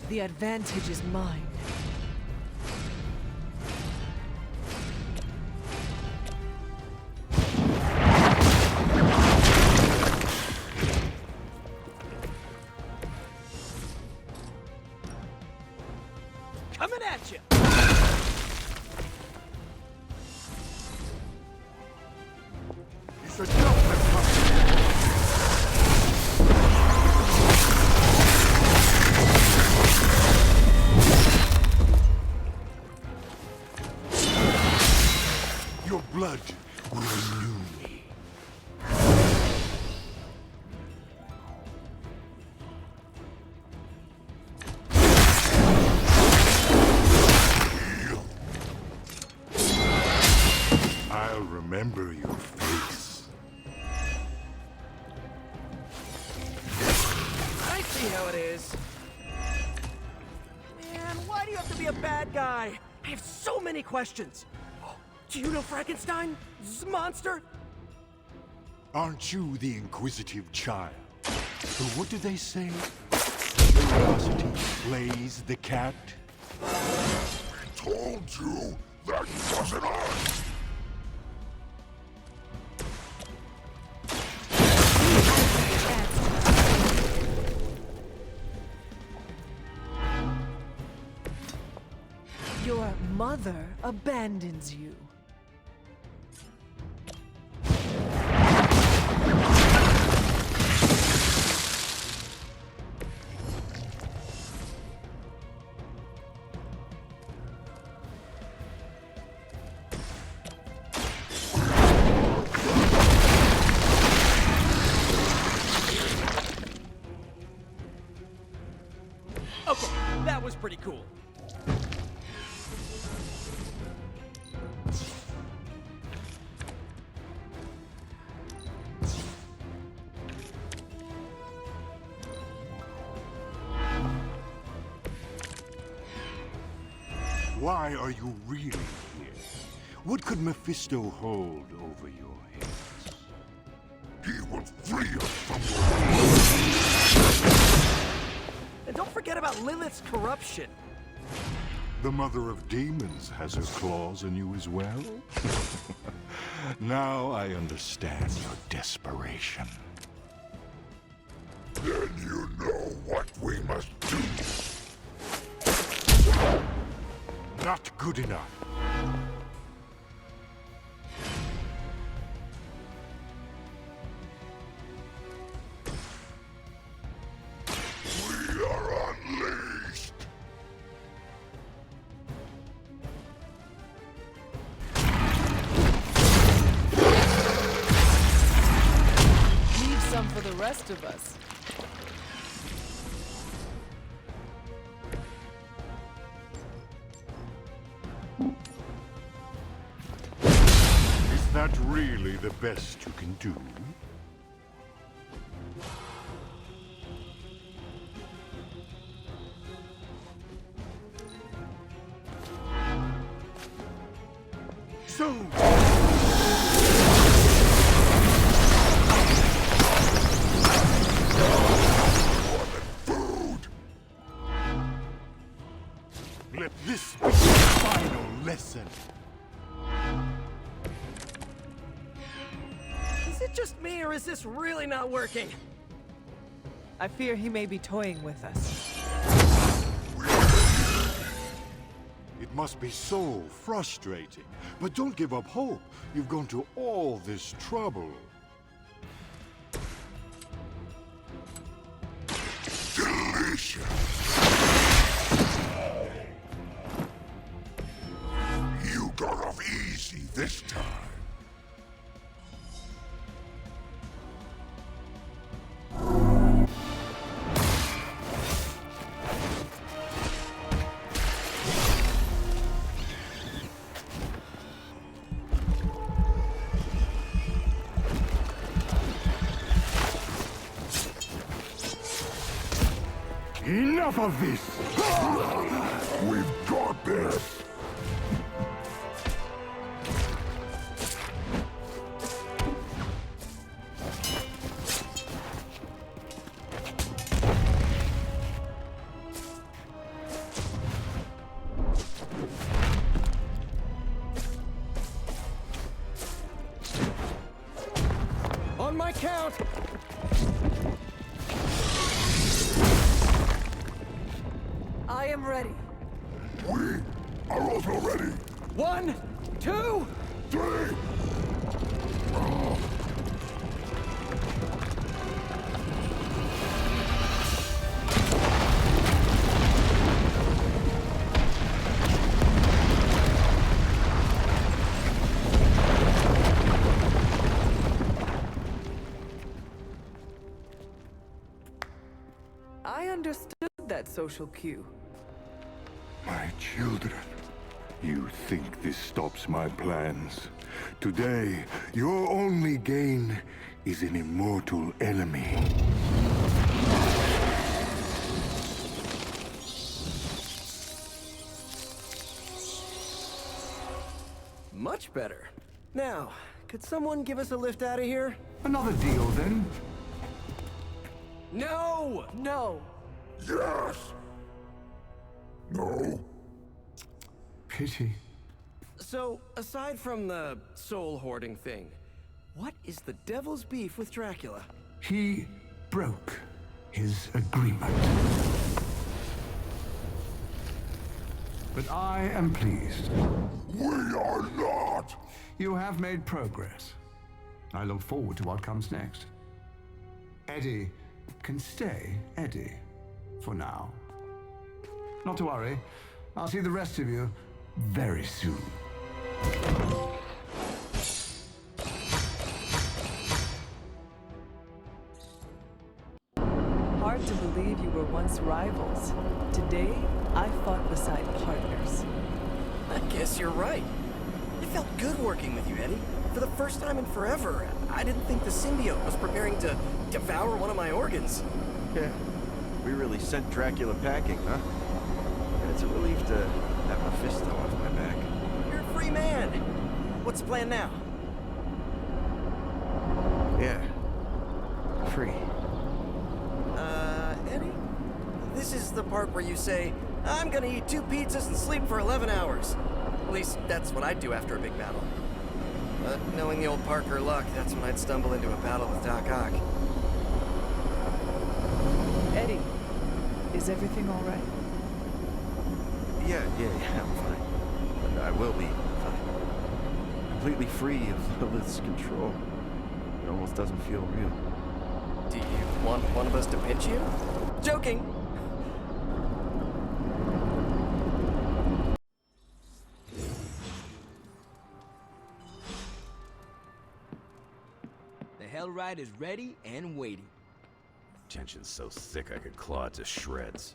The advantage is mine. Coming at you! You should know that. Your blood will renew me. I'll remember your face. I see how it is. Man, why do you have to be a bad guy? I have so many questions. Do you know Frankenstein? This monster? Aren't you the inquisitive child? So what do they say? Curiosity plays the cat? We told you that wasn't us! Your mother abandons you. That was pretty cool. Why are you really here? What could Mephisto hold over your heads? He will free us from your... And don't forget about Lilith's corruption. The mother of demons has her claws in you as well? Now I understand your desperation. Then you know what we must do. Not good enough. We are unleashed. Leave some for the rest of us. Is that really the best you can do? So... food! Let this be the final lesson. Is it just me, or is this really not working? I fear he may be toying with us. It must be so frustrating. But don't give up hope. You've gone to all this trouble. Delicious. You got off easy this time. Enough of this! We've got this! On my count! I am ready. We are also ready. 1, 2... 3! I understood that social cue. My children, you think this stops my plans? Today, your only gain is an immortal enemy. Much better. Now, could someone give us a lift out of here? Another deal, then? No! No. Yes! No? Pity. So, aside from the soul hoarding thing, what is the devil's beef with Dracula? He broke his agreement. But I am pleased. We are not! You have made progress. I look forward to what comes next. Eddie can stay Eddie for now. Not to worry. I'll see the rest of you very soon. Hard hard to believe you were once rivals. Today, I fought beside partners. I guess you're right. It felt good working with you, Eddie. For the first time in forever, I didn't think the symbiote was preparing to devour one of my organs. Yeah, we really sent Dracula packing, huh? And it's a relief to have Mephisto off my back. You're a free man. What's the plan now? Yeah, free. Eddie? This is the part where you say, I'm gonna eat 2 pizzas and sleep for 11 hours. At least, that's what I'd do after a big battle. But knowing the old Parker luck, that's when I'd stumble into a battle with Doc Ock. Eddie, is everything all right? Yeah, I'm fine. But I will be fine. Completely free of Lilith's control. It almost doesn't feel real. Do you want one of us to pinch you? Joking! The Hellride is ready and waiting. Tension's so thick I could claw it to shreds.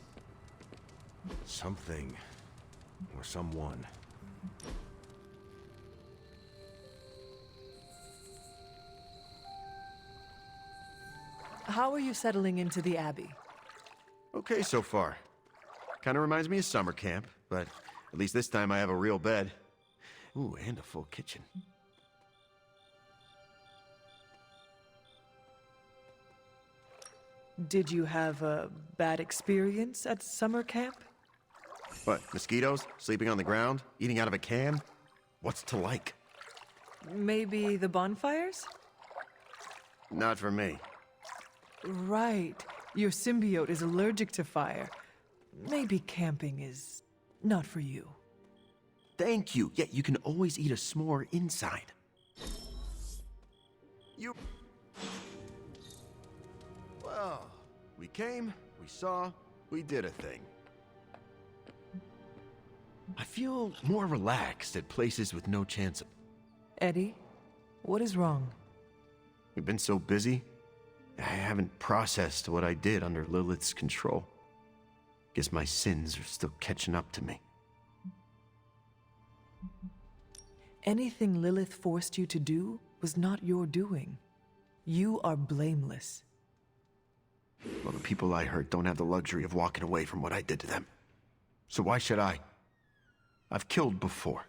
Something or someone. How are you settling into the Abbey? Okay so far. Kinda reminds me of summer camp, but at least this time I have a real bed. Ooh, and a full kitchen. Did you have a bad experience at summer camp? What, mosquitoes? Sleeping on the ground? Eating out of a can? What's to like? Maybe the bonfires? Not for me. Right. Your symbiote is allergic to fire. Maybe camping is not for you. Thank you. Yet you can always eat a s'more inside. Well, we came, we saw, we did a thing. I feel more relaxed at places with no chance of... Eddie, what is wrong? We've been so busy, I haven't processed what I did under Lilith's control. Guess my sins are still catching up to me. Anything Lilith forced you to do was not your doing. You are blameless. Well, the people I hurt don't have the luxury of walking away from what I did to them. So why should I? I've killed before.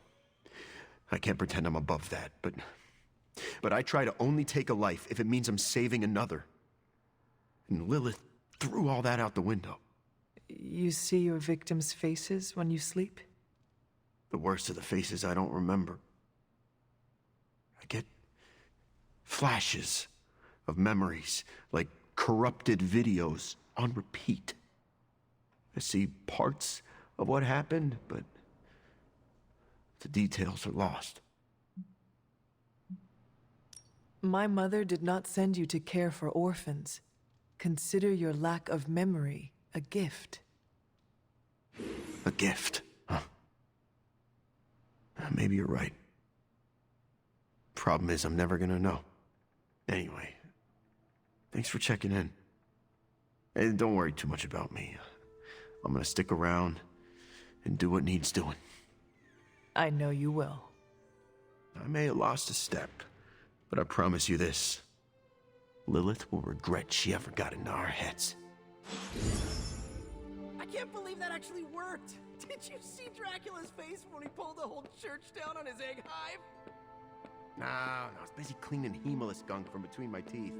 I can't pretend I'm above that, but I try to only take a life if it means I'm saving another. And Lilith threw all that out the window. You see your victims' faces when you sleep? The worst of the faces I don't remember. I get flashes of memories, like corrupted videos on repeat. I see parts of what happened, but the details are lost. My mother did not send you to care for orphans. Consider your lack of memory a gift. A gift, huh? Maybe you're right. Problem is, I'm never gonna know. Anyway, thanks for checking in. And don't worry too much about me. I'm gonna stick around and do what needs doing. I know you will. I may have lost a step, but I promise you this. Lilith will regret she ever got into our heads. I can't believe that actually worked! Did you see Dracula's face when he pulled the whole church down on his egg hive? No, I was busy cleaning Hemalus gunk from between my teeth.